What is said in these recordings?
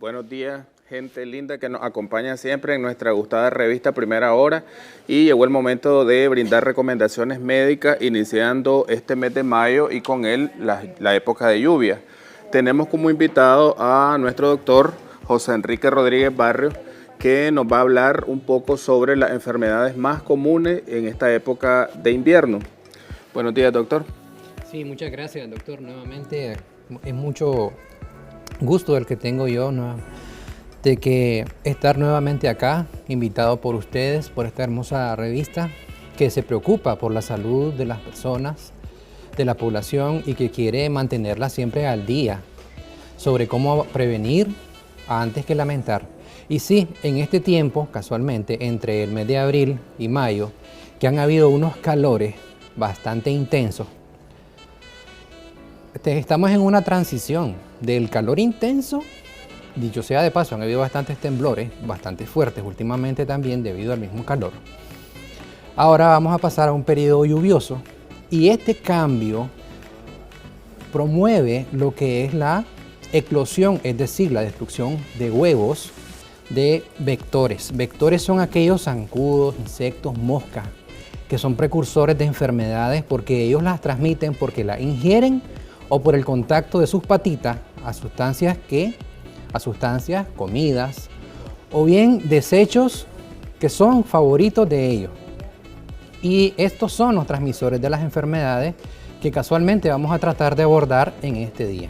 Buenos días, gente linda que nos acompaña siempre en nuestra gustada revista Primera Hora, y llegó el momento de brindar recomendaciones médicas iniciando este mes de mayo y con él la época de lluvia. Tenemos como invitado a nuestro doctor José Enrique Rodríguez Barrios, que nos va a hablar un poco sobre las enfermedades más comunes en esta época de invierno. Buenos días, doctor. Sí, muchas gracias, doctor. Nuevamente es mucho gusto el que tengo yo, ¿no?, de que estar nuevamente acá, invitado por ustedes, por esta hermosa revista que se preocupa por la salud de las personas, de la población, y que quiere mantenerla siempre al día sobre cómo prevenir antes que lamentar. Y sí, en este tiempo, casualmente, entre el mes de abril y mayo, que han habido unos calores bastante intensos, estamos en una transición del calor intenso. Dicho sea de paso, han habido bastantes temblores, bastante fuertes últimamente también debido al mismo calor. Ahora vamos a pasar a un periodo lluvioso, y este cambio promueve lo que es la eclosión, es decir, la destrucción de huevos de vectores. Vectores son aquellos zancudos, insectos, moscas, que son precursores de enfermedades porque ellos las transmiten porque las ingieren o por el contacto de sus patitas a sustancias, comidas o bien desechos que son favoritos de ellos. Y estos son los transmisores de las enfermedades que casualmente vamos a tratar de abordar en este día.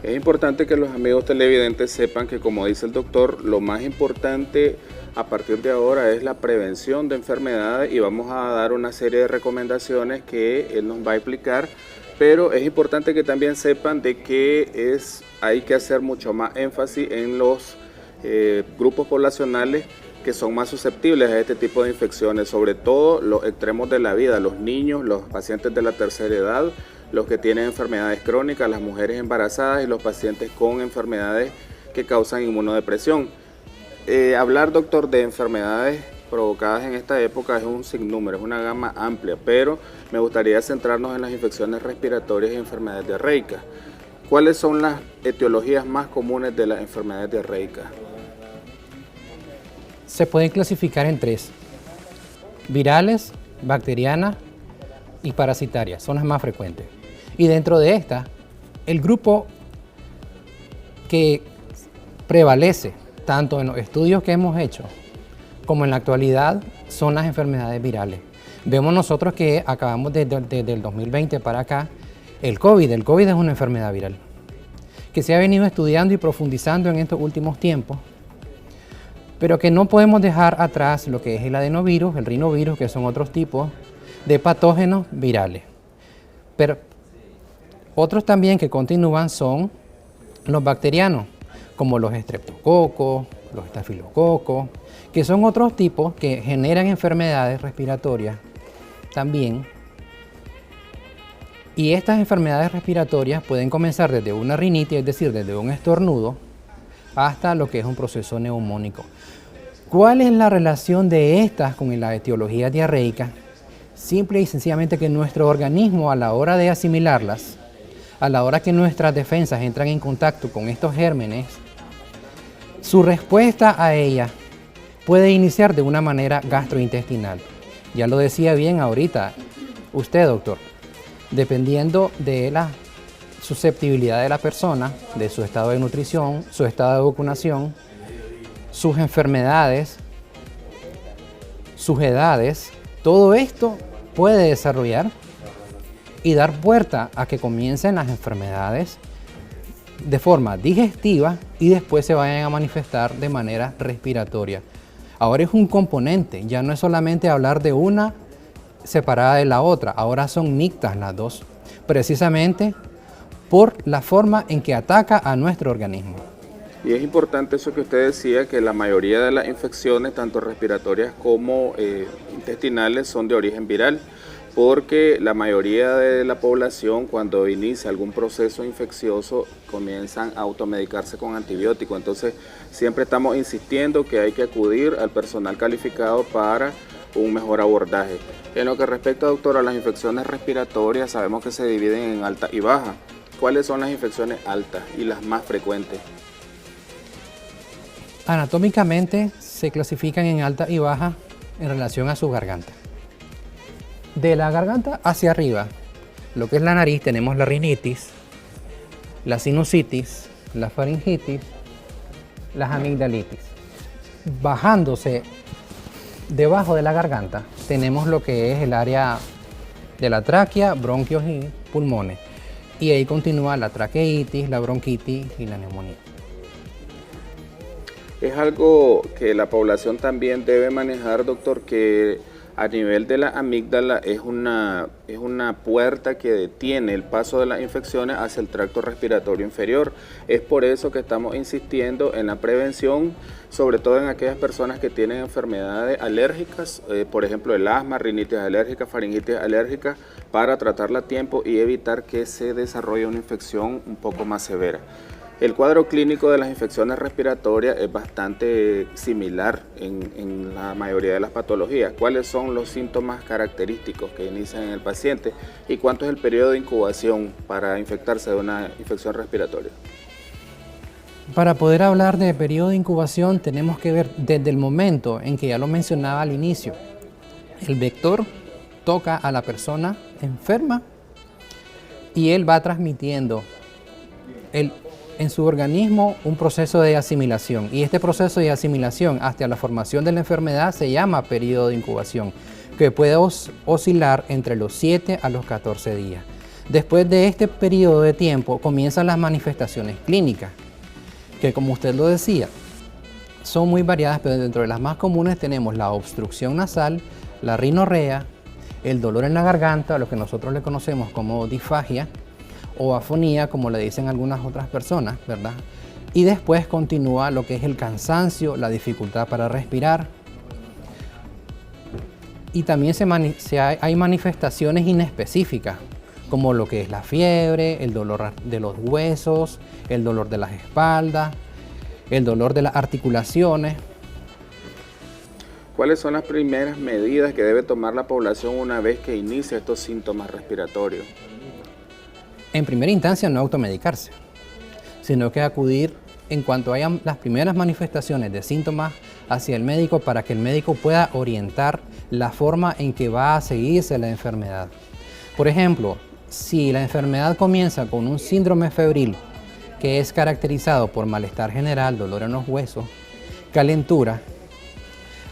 Es importante que los amigos televidentes sepan que, como dice el doctor, lo más importante a partir de ahora es la prevención de enfermedades, y vamos a dar una serie de recomendaciones que él nos va a explicar. Pero es importante que también sepan de que hay que hacer mucho más énfasis en los grupos poblacionales que son más susceptibles a este tipo de infecciones, sobre todo los extremos de la vida, los niños, los pacientes de la tercera edad, los que tienen enfermedades crónicas, las mujeres embarazadas y los pacientes con enfermedades que causan inmunodepresión. Hablar, doctor, de enfermedades provocadas en esta época es un sinnúmero, es una gama amplia, pero me gustaría centrarnos en las infecciones respiratorias y enfermedades diarreicas. ¿Cuáles son las etiologías más comunes de las enfermedades diarreicas? Se pueden clasificar en tres: virales, bacterianas y parasitarias, son las más frecuentes. Y dentro de estas, el grupo que prevalece tanto en los estudios que hemos hecho como en la actualidad son las enfermedades virales. Vemos nosotros que acabamos desde el 2020 para acá, el COVID es una enfermedad viral que se ha venido estudiando y profundizando en estos últimos tiempos, pero que no podemos dejar atrás lo que es el adenovirus, el rinovirus, que son otros tipos de patógenos virales. Pero otros también que continúan son los bacterianos, como los estreptococos, los estafilococos, que son otros tipos que generan enfermedades respiratorias también. Y estas enfermedades respiratorias pueden comenzar desde una rinitis, es decir, desde un estornudo, hasta lo que es un proceso neumónico. ¿Cuál es la relación de estas con la etiología diarreica? Simple y sencillamente que nuestro organismo, a la hora de asimilarlas, a la hora que nuestras defensas entran en contacto con estos gérmenes, su respuesta a ellas puede iniciar de una manera gastrointestinal. Ya lo decía bien ahorita usted, doctor, dependiendo de la susceptibilidad de la persona, de su estado de nutrición, su estado de vacunación, sus enfermedades, sus edades, todo esto puede desarrollar y dar puerta a que comiencen las enfermedades de forma digestiva y después se vayan a manifestar de manera respiratoria. Ahora es un componente, ya no es solamente hablar de una separada de la otra, ahora son mixtas las dos, precisamente por la forma en que ataca a nuestro organismo. Y es importante eso que usted decía, que la mayoría de las infecciones, tanto respiratorias como intestinales, son de origen viral, porque la mayoría de la población, cuando inicia algún proceso infeccioso, comienzan a automedicarse con antibióticos. Entonces siempre estamos insistiendo que hay que acudir al personal calificado para un mejor abordaje. En lo que respecta, doctor, a las infecciones respiratorias, sabemos que se dividen en alta y baja. ¿Cuáles son las infecciones altas y las más frecuentes? Anatómicamente se clasifican en alta y baja en relación a su garganta. De la garganta hacia arriba, lo que es la nariz, tenemos la rinitis, la sinusitis, la faringitis, las amigdalitis. Bajándose debajo de la garganta, tenemos lo que es el área de la tráquea, bronquios y pulmones. Y ahí continúa la traqueitis, la bronquitis y la neumonía. Es algo que la población también debe manejar, doctor, que a nivel de la amígdala es una puerta que detiene el paso de las infecciones hacia el tracto respiratorio inferior. Es por eso que estamos insistiendo en la prevención, sobre todo en aquellas personas que tienen enfermedades alérgicas, por ejemplo el asma, rinitis alérgica, faringitis alérgica, para tratarla a tiempo y evitar que se desarrolle una infección un poco más severa. El cuadro clínico de las infecciones respiratorias es bastante similar en la mayoría de las patologías. ¿Cuáles son los síntomas característicos que inician en el paciente y cuánto es el periodo de incubación para infectarse de una infección respiratoria? Para poder hablar de periodo de incubación tenemos que ver desde el momento en que ya lo mencionaba al inicio. El vector toca a la persona enferma y él va transmitiendo en su organismo un proceso de asimilación, y este proceso de asimilación hasta la formación de la enfermedad se llama periodo de incubación, que puede oscilar entre los 7 a los 14 días. Después de este periodo de tiempo comienzan las manifestaciones clínicas, que como usted lo decía, son muy variadas, pero dentro de las más comunes tenemos la obstrucción nasal, la rinorrea, el dolor en la garganta, lo que nosotros le conocemos como disfagia, o afonía, como le dicen algunas otras personas, ¿verdad? Y después continúa lo que es el cansancio, la dificultad para respirar. Y también hay manifestaciones inespecíficas, como lo que es la fiebre, el dolor de los huesos, el dolor de las espaldas, el dolor de las articulaciones. ¿Cuáles son las primeras medidas que debe tomar la población una vez que inicia estos síntomas respiratorios? En primera instancia, no automedicarse, sino que acudir en cuanto hayan las primeras manifestaciones de síntomas hacia el médico para que el médico pueda orientar la forma en que va a seguirse la enfermedad. Por ejemplo, si la enfermedad comienza con un síndrome febril que es caracterizado por malestar general, dolor en los huesos, calentura,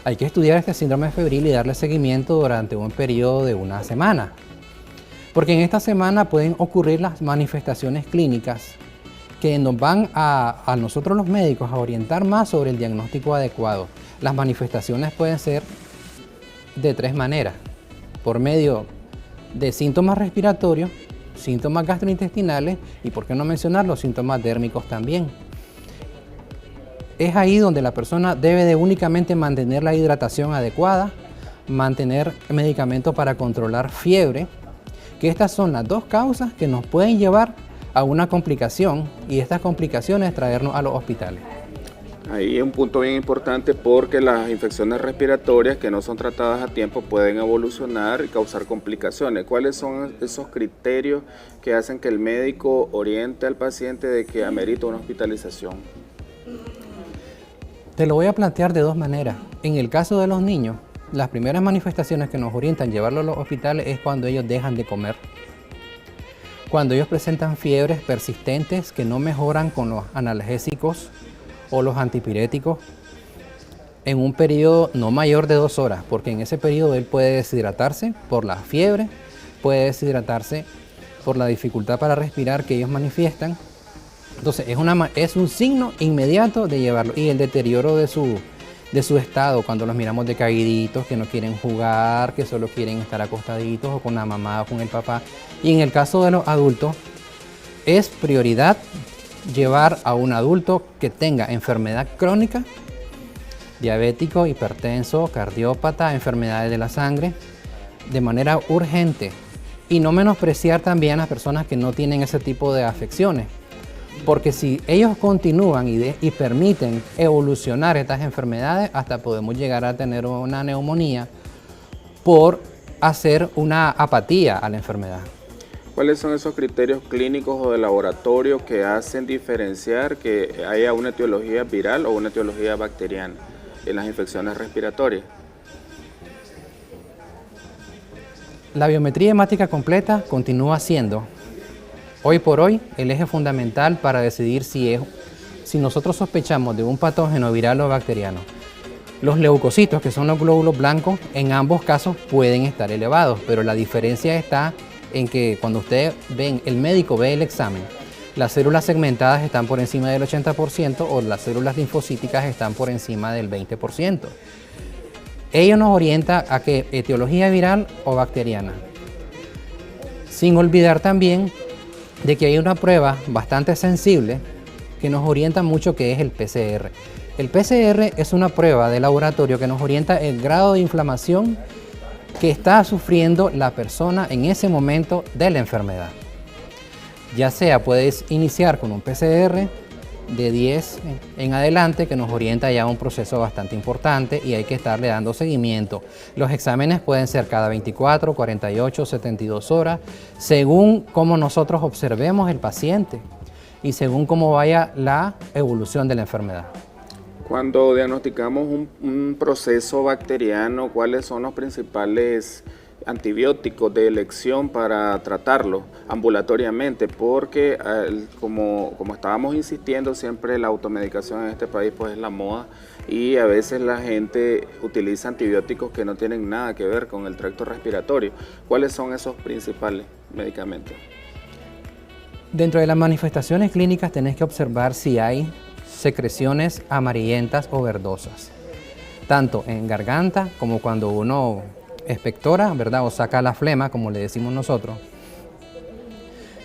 hay que estudiar este síndrome febril y darle seguimiento durante un periodo de una semana. Porque en esta semana pueden ocurrir las manifestaciones clínicas que nos van a nosotros los médicos a orientar más sobre el diagnóstico adecuado. Las manifestaciones pueden ser de 3 maneras: por medio de síntomas respiratorios, síntomas gastrointestinales y, por qué no mencionar, los síntomas dérmicos también. Es ahí donde la persona debe de únicamente mantener la hidratación adecuada, mantener medicamentos para controlar fiebre, que estas son las 2 causas que nos pueden llevar a una complicación y estas complicaciones traernos a los hospitales. Ahí es un punto bien importante porque las infecciones respiratorias que no son tratadas a tiempo pueden evolucionar y causar complicaciones. ¿Cuáles son esos criterios que hacen que el médico oriente al paciente de que amerita una hospitalización? Te lo voy a plantear de 2 maneras. En el caso de los niños, las primeras manifestaciones que nos orientan a llevarlo a los hospitales es cuando ellos dejan de comer. Cuando ellos presentan fiebres persistentes que no mejoran con los analgésicos o los antipiréticos en un periodo no mayor de 2 horas, porque en ese periodo él puede deshidratarse por la fiebre, puede deshidratarse por la dificultad para respirar que ellos manifiestan. Entonces es un signo inmediato de llevarlo, y el deterioro de su estado, cuando los miramos decaíditos, que no quieren jugar, que solo quieren estar acostaditos o con la mamá o con el papá. Y en el caso de los adultos, es prioridad llevar a un adulto que tenga enfermedad crónica, diabético, hipertenso, cardiópata, enfermedades de la sangre, de manera urgente. Y no menospreciar también a las personas que no tienen ese tipo de afecciones. Porque si ellos continúan y permiten evolucionar estas enfermedades, hasta podemos llegar a tener una neumonía por hacer una apatía a la enfermedad. ¿Cuáles son esos criterios clínicos o de laboratorio que hacen diferenciar que haya una etiología viral o una etiología bacteriana en las infecciones respiratorias? La biometría hemática completa continúa siendo, hoy por hoy, el eje fundamental para decidir si nosotros sospechamos de un patógeno viral o bacteriano. Los leucocitos, que son los glóbulos blancos, en ambos casos pueden estar elevados, pero la diferencia está en que cuando ustedes ven, el médico ve el examen, las células segmentadas están por encima del 80% o las células linfocíticas están por encima del 20%. Ello nos orienta a que etiología viral o bacteriana. Sin olvidar también de que hay una prueba bastante sensible que nos orienta mucho, que es el PCR. El PCR es una prueba de laboratorio que nos orienta el grado de inflamación que está sufriendo la persona en ese momento de la enfermedad. Ya sea puedes iniciar con un PCR de 10 en adelante, que nos orienta ya a un proceso bastante importante y hay que estarle dando seguimiento. Los exámenes pueden ser cada 24, 48, 72 horas, según cómo nosotros observemos el paciente y según cómo vaya la evolución de la enfermedad. Cuando diagnosticamos un proceso bacteriano, ¿cuáles son los principales antibióticos de elección para tratarlo ambulatoriamente? Porque como estábamos insistiendo, siempre la automedicación en este país pues es la moda y a veces la gente utiliza antibióticos que no tienen nada que ver con el tracto respiratorio. ¿Cuáles son esos principales medicamentos? Dentro de las manifestaciones clínicas tenés que observar si hay secreciones amarillentas o verdosas, tanto en garganta como cuando uno expectora, ¿verdad? O saca la flema, como le decimos nosotros.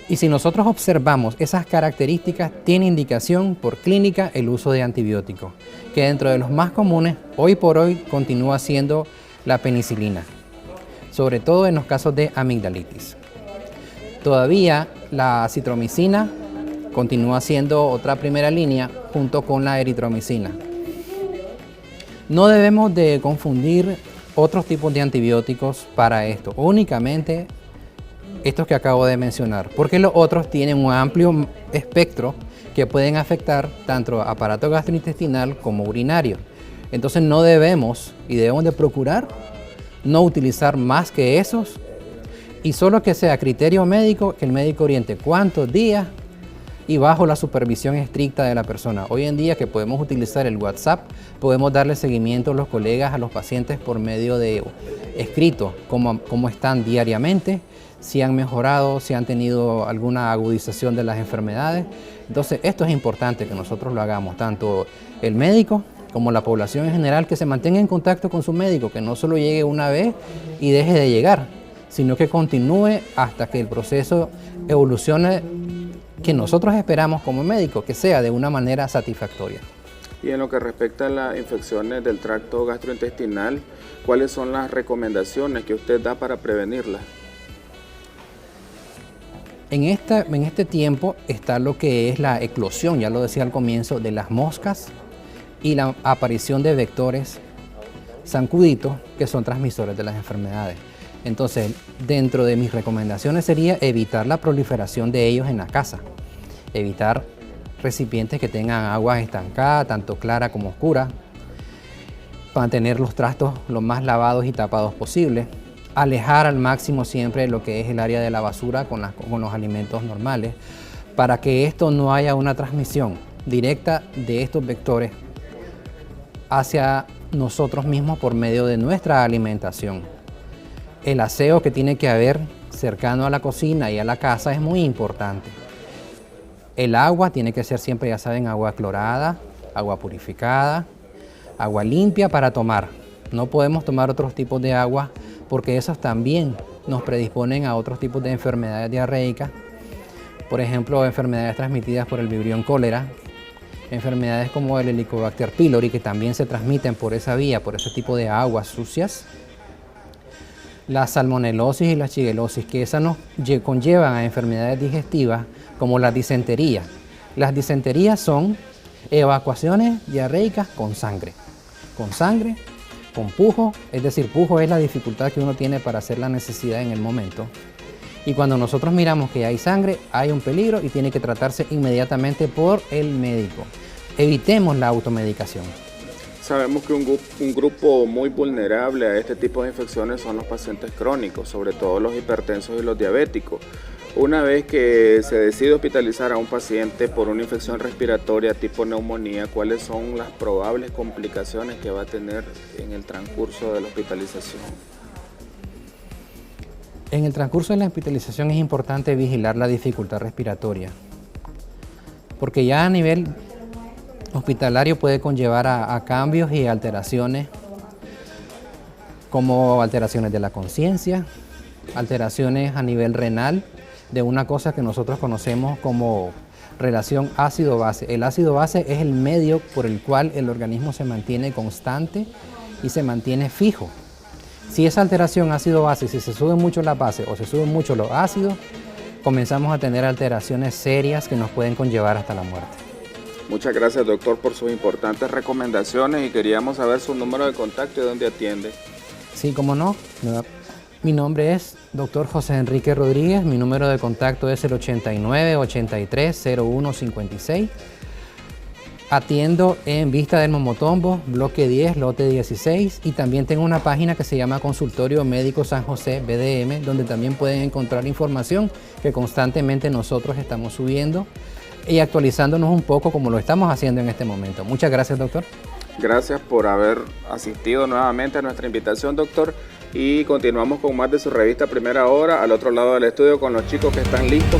Y si nosotros observamos esas características, tiene indicación por clínica el uso de antibióticos, que dentro de los más comunes, hoy por hoy, continúa siendo la penicilina, sobre todo en los casos de amigdalitis. Todavía la acitromicina continúa siendo otra primera línea junto con la eritromicina. No debemos de confundir otros tipos de antibióticos para esto, únicamente estos que acabo de mencionar, porque los otros tienen un amplio espectro que pueden afectar tanto aparato gastrointestinal como urinario. Entonces no debemos y debemos de procurar no utilizar más que esos y solo que sea criterio médico, que el médico oriente cuántos días y bajo la supervisión estricta de la persona. Hoy en día que podemos utilizar el WhatsApp, podemos darle seguimiento a los colegas, a los pacientes por medio de escrito, cómo están diariamente, si han mejorado, si han tenido alguna agudización de las enfermedades. Entonces esto es importante que nosotros lo hagamos, tanto el médico como la población en general, que se mantenga en contacto con su médico, que no solo llegue una vez y deje de llegar, sino que continúe hasta que el proceso evolucione que nosotros esperamos como médicos, que sea de una manera satisfactoria. Y en lo que respecta a las infecciones del tracto gastrointestinal, ¿cuáles son las recomendaciones que usted da para prevenirlas? En este tiempo está lo que es la eclosión, ya lo decía al comienzo, de las moscas y la aparición de vectores zancuditos que son transmisores de las enfermedades. Entonces, dentro de mis recomendaciones sería evitar la proliferación de ellos en la casa, evitar recipientes que tengan agua estancada, tanto clara como oscura, mantener los trastos lo más lavados y tapados posible, alejar al máximo siempre lo que es el área de la basura con los alimentos normales, para que esto no haya una transmisión directa de estos vectores hacia nosotros mismos por medio de nuestra alimentación. El aseo que tiene que haber cercano a la cocina y a la casa es muy importante. El agua tiene que ser siempre, ya saben, agua clorada, agua purificada, agua limpia para tomar. No podemos tomar otros tipos de agua porque esos también nos predisponen a otros tipos de enfermedades diarreicas. Por ejemplo, enfermedades transmitidas por el Vibrio cólera, enfermedades como el Helicobacter pylori, que también se transmiten por esa vía, por ese tipo de aguas sucias. La salmonelosis y la shigellosis, que esas nos conllevan a enfermedades digestivas como la disentería. Las disenterías son evacuaciones diarreicas con sangre, con pujo, es decir, pujo es la dificultad que uno tiene para hacer la necesidad en el momento, Y cuando nosotros miramos que hay sangre, hay un peligro y tiene que tratarse inmediatamente por el médico. Evitemos la automedicación. Sabemos que un grupo muy vulnerable a este tipo de infecciones son los pacientes crónicos, sobre todo los hipertensos y los diabéticos. Una vez que se decide hospitalizar a un paciente por una infección respiratoria tipo neumonía, ¿cuáles son las probables complicaciones que va a tener en el transcurso de la hospitalización? En el transcurso de la hospitalización es importante vigilar la dificultad respiratoria, porque ya a nivel hospitalario puede conllevar a cambios y alteraciones, como alteraciones de la conciencia, alteraciones a nivel renal, de una cosa que nosotros conocemos como relación ácido-base. El ácido-base es el medio por el cual el organismo se mantiene constante y se mantiene fijo. Si esa alteración ácido-base, si se sube mucho la base o se suben mucho los ácidos, comenzamos a tener alteraciones serias que nos pueden conllevar hasta la muerte. Muchas gracias, doctor, por sus importantes recomendaciones y queríamos saber su número de contacto y dónde atiende. Sí, cómo no. Mi nombre es Dr. José Enrique Rodríguez, mi número de contacto es el 89-83-0156. Atiendo en Vista del Momotombo, bloque 10, lote 16, y también tengo una página que se llama Consultorio Médico San José, BDM, donde también pueden encontrar información que constantemente nosotros estamos subiendo y actualizándonos un poco como lo estamos haciendo en este momento. Muchas gracias, doctor. Gracias por haber asistido nuevamente a nuestra invitación, doctor. Y continuamos con más de su revista Primera Hora, al otro lado del estudio con los chicos que están listos